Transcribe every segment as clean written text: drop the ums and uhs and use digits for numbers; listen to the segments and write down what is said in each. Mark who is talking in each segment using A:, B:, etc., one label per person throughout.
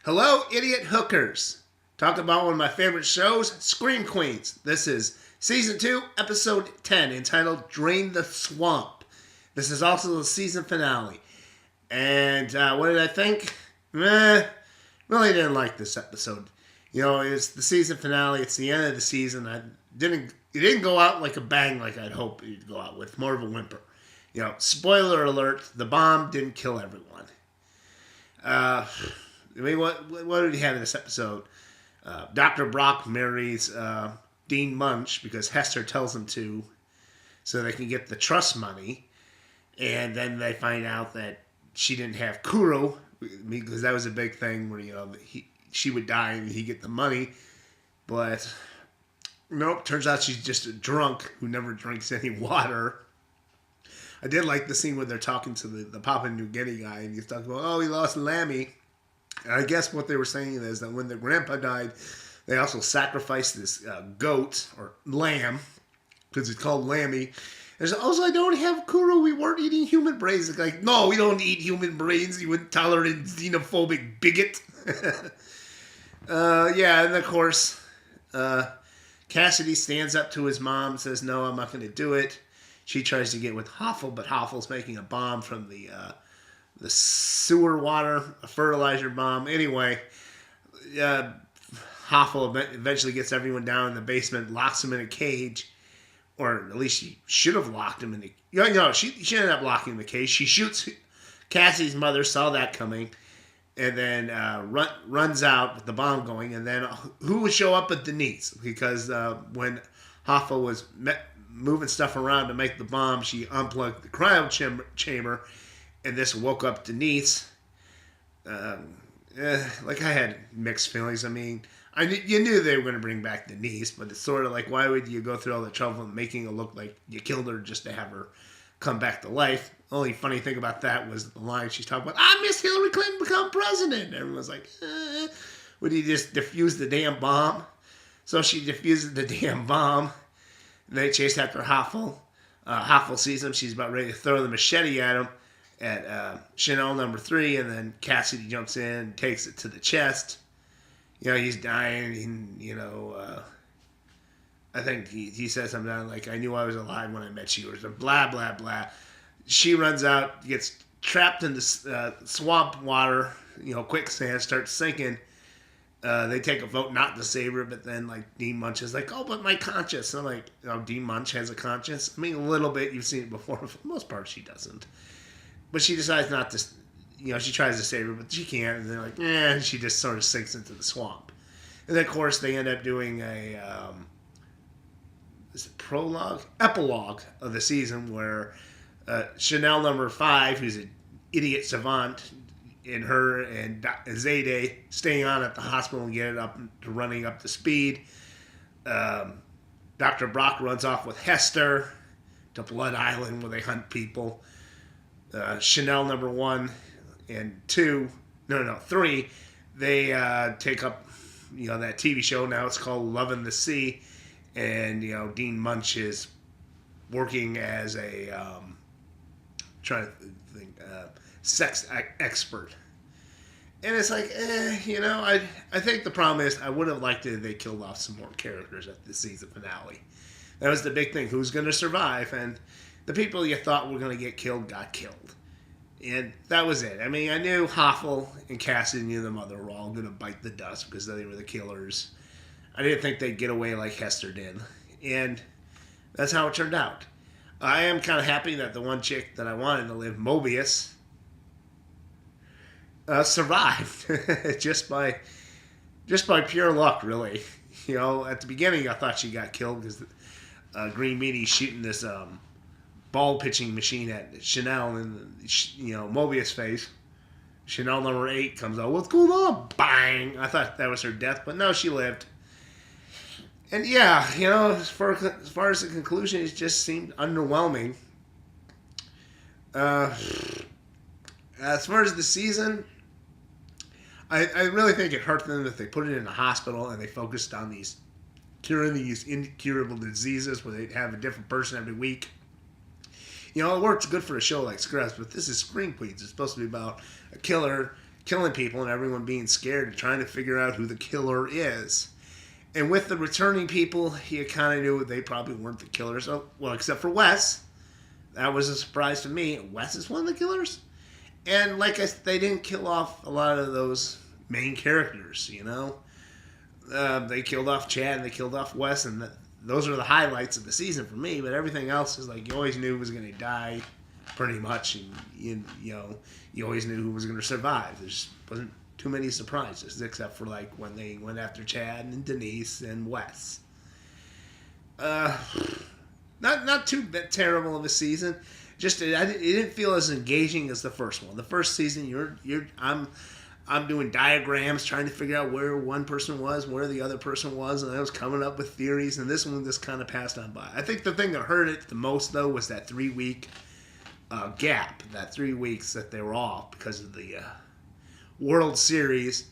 A: Hello, idiot hookers. Talk about one of my favorite shows, Scream Queens. This is Season 2, Episode 10, entitled Drain the Swamp. This is also the season finale. And what did I think? Really didn't like this episode. You know, it's the season finale. It's the end of the season. It didn't go out like a bang like I'd hope it'd go out with. More of a whimper. You know, spoiler alert, the bomb didn't kill everyone. What did he have in this episode? Dr. Brock marries Dean Munch because Hester tells him to, so they can get the trust money. And then they find out that she didn't have Kuro, because that was a big thing where, you know, she would die and he'd get the money. But nope, turns out she's just a drunk who never drinks any water. I did like the scene where they're talking to the Papua New Guinea guy, and he's talking about, oh, he lost Lammy. And I guess what they were saying is that when their grandpa died, they also sacrificed this goat or lamb, because it's called Lammy. There's also, I don't have Kuro. We weren't eating human brains. It's like, no, we don't eat human brains. You intolerant, xenophobic bigot. Yeah, and of course, Cassidy stands up to his mom and says, no, I'm not going to do it. She tries to get with Hoffel, but Hoffel's making a bomb from the sewer water, a fertilizer bomb. Anyway, Hoffel eventually gets everyone down in the basement, locks them in a cage. Or at least she should have locked him in the... No, she ended up locking him in the cage. She shoots... Cassie's mother saw that coming. And then runs out with the bomb going. And then who would show up but Denise? Because when Hoffa was moving stuff around to make the bomb, she unplugged the cryo chamber. And this woke up Denise. Like, I had mixed feelings. I mean... you knew they were going to bring back Denise, but it's sort of like, why would you go through all the trouble of making it look like you killed her just to have her come back to life? Only funny thing about that was the line she's talking about, I miss Hillary Clinton become president. And everyone's like, would he just defuse the damn bomb? So she defuses the damn bomb. And they chase after Hoffel. Hoffel sees him. She's about ready to throw the machete at him at Chanel number 3. And then Cassidy jumps in and takes it to the chest. You know, he's dying, and, you know, I think he says something like, I knew I was alive when I met you, or blah, blah, blah. She runs out, gets trapped in the swamp water, you know, quicksand, starts sinking. They take a vote not to save her, but then, like, Dean Munch is like, oh, but my conscience. And I'm like, oh, Dean Munch has a conscience? I mean, a little bit, you've seen it before, but for the most part, she doesn't. But she decides not to... You know, she tries to save her, but she can't. And they're like, and she just sort of sinks into the swamp. And then, of course, they end up doing a epilogue of the season where Chanel number 5, who's an idiot savant, and her and Zayde staying on at the hospital and get it up to running up to speed. Dr. Brock runs off with Hester to Blood Island where they hunt people. Chanel number 1 and 3, they take up, you know, that TV show. Now it's called Love in the Sea. And, you know, Dean Munch is working as a, sex expert. And it's like, you know, I think the problem is I would have liked it if they killed off some more characters at the season finale. That was the big thing. Who's going to survive? And the people you thought were going to get killed got killed. And that was it. I mean, I knew Hoffel and Cassidy and the mother were all going to bite the dust because they were the killers. I didn't think they'd get away like Hester did. And that's how it turned out. I am kind of happy that the one chick that I wanted to live, Mobius, survived. just by pure luck, really. You know, at the beginning I thought she got killed because Green Meanie's shooting this... ball pitching machine at Chanel and, you know, Mobius face. Chanel number 8 comes out, what's going on? Bang! I thought that was her death, but no, she lived. And yeah, you know, as far as the conclusion, it just seemed underwhelming. As far as the season, I really think it hurt them that they put it in a hospital and they focused on curing these incurable diseases where they'd have a different person every week. You know, it works good for a show like Scrubs, but this is Scream Queens. It's supposed to be about a killer killing people and everyone being scared and trying to figure out who the killer is. And with the returning people, you kind of knew they probably weren't the killers. Oh, well, except for Wes. That was a surprise to me. Wes is one of the killers? And they didn't kill off a lot of those main characters, you know? They killed off Chad and they killed off Wes, and those are the highlights of the season for me. But everything else is like you always knew was going to die, pretty much, and you always knew who was going to survive. There just wasn't too many surprises, except for like when they went after Chad and Denise and Wes. Not too terrible of a season. Just it didn't feel as engaging as the first one. The first season, I'm doing diagrams trying to figure out where one person was, where the other person was, and I was coming up with theories. And this one just kind of passed on by. I think the thing that hurt it the most though was that 3-week gap. That 3 weeks that they were off because of the World Series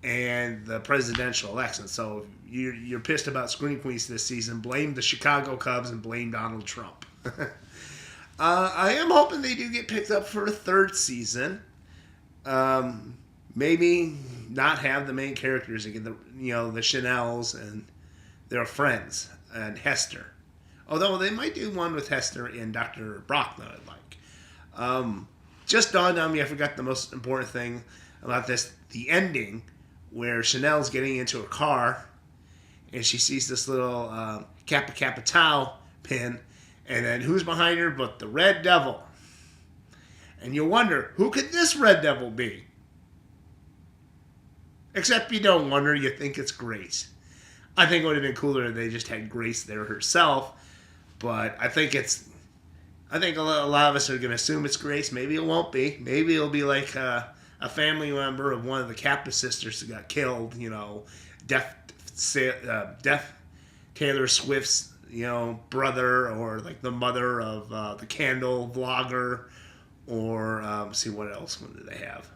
A: and the presidential election. So if you're pissed about Screen Queens this season, blame the Chicago Cubs and blame Donald Trump. I am hoping they do get picked up for a third season. Maybe not have the main characters again, the Chanels and their friends and Hester. Although they might do one with Hester and Dr. Brock that I'd like. Just dawned on me, I forgot the most important thing about this. The ending where Chanel's getting into her car and she sees this little Kappa Kappa Tau pin, and then who's behind her but the Red Devil. And you wonder, who could this Red Devil be? Except you don't wonder, you think it's Grace. I think it would have been cooler if they just had Grace there herself, but I think a lot of us are going to assume it's Grace. Maybe it won't be. Maybe it'll be like a family member of one of the Kappa sisters who got killed, Deaf Taylor Swift's, brother, or like the mother of the Candle vlogger, or see what else one do they have?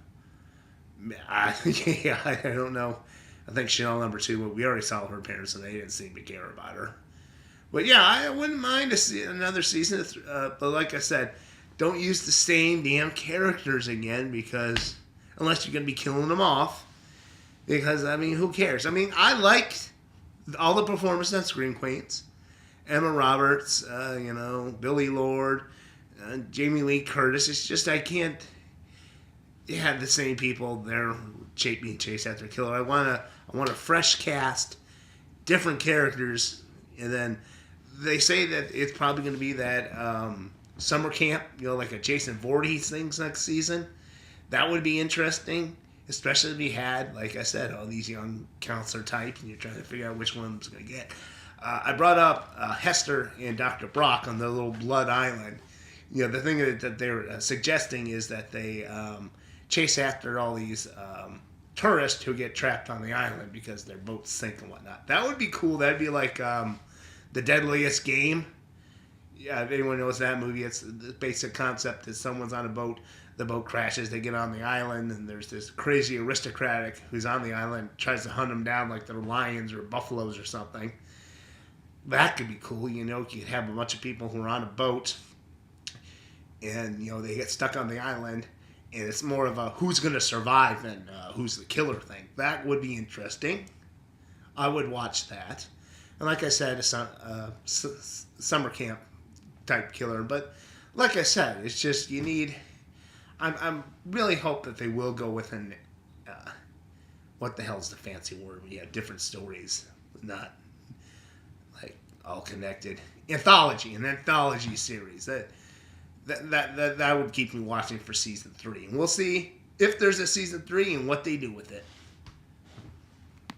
A: I don't know. I think Chanel number 2, but we already saw her parents and they didn't seem to care about her. But yeah, I wouldn't mind to see another season. But like I said, don't use the same damn characters again, because unless you're going to be killing them off. Because, who cares? I liked all the performances on Scream Queens. Emma Roberts, Billy Lord, Jamie Lee Curtis. It's just I can't have the same people there being chased after a killer. I want a fresh cast, different characters, and then they say that it's probably going to be that summer camp, like a Jason Voorhees things next season. That would be interesting, especially if we had, like I said, all these young counselor types, and you're trying to figure out which one's going to get. I brought up Hester and Dr. Brock on the little Blood Island. The thing that they're suggesting is that they chase after all these tourists who get trapped on the island because their boats sink and whatnot. That would be cool. That'd be like The Deadliest Game. Yeah, if anyone knows that movie, it's the basic concept is someone's on a boat, the boat crashes, they get on the island, and there's this crazy aristocratic who's on the island, tries to hunt them down like they're lions or buffaloes or something. That could be cool. You could have a bunch of people who are on a boat, and they get stuck on the island, and it's more of a who's going to survive than who's the killer thing. That would be interesting. I would watch that. And like I said, a summer camp type killer. But like I said, it's just you need. I'm really hope that they will go with an what the hell's the fancy word? Yeah, different stories, not like all connected. An anthology series. That would keep me watching for season 3. And we'll see if there's a season 3 and what they do with it.